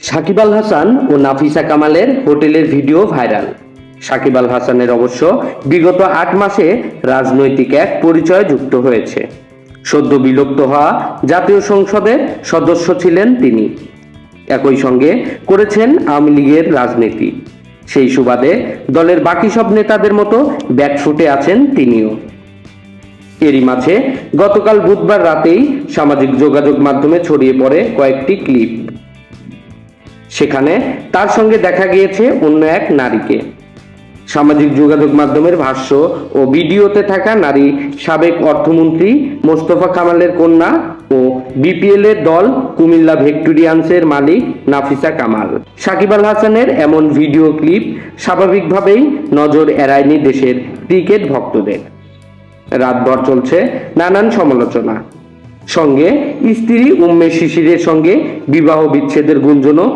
সাকিব আল হাসান ও নাফিসা কামালের হোটেলের video viral. Shakib Al হাসানের অবশ্য বিগত ৮ মাসে রাজনৈতিক এক পরিচয় যুক্ত হয়েছে। সদ্য বিলুপ্ত হওয়া জাতীয় সংসদের সদস্য ছিলেন তিনি। একই সঙ্গে করেছেন আওয়ামী লীগের রাজনীতি। সেই সুবাদে দলের বাকি সব নেতাদের মতো ব্যাকফুটে আছেন তিনিও। এরই মাঝে গতকাল বুধবার রাতেই সামাজিক যোগাযোগ মাধ্যমে ছড়িয়ে পড়ে কয়েকটি ক্লিপ। সেখানে তার সঙ্গে দেখা গিয়েছে অন্য এক নারীকে। সামাজিক যোগাযোগ মাধ্যমের ভাষ্য ও ভিডিওতে থাকা নারী সাবেক অর্থমন্ত্রী মোস্তফা কামালের কন্যা ও বিপিএল এর দল কুমিল্লা ভিক্টোরিয়ান্সের মালিক নাফিসা কামাল। সাকিব আল হাসানের এমন ভিডিও ক্লিপ স্বাভাবিকভাবেই নজর এড়ায়নি দেশের ক্রিকেট ভক্তদের। রাতভর চলছে নানান সমালোচনা, সঙ্গে স্ত্রী উম্মে শিশিরের সঙ্গে বিবাহ বিচ্ছেদের গুঞ্জনও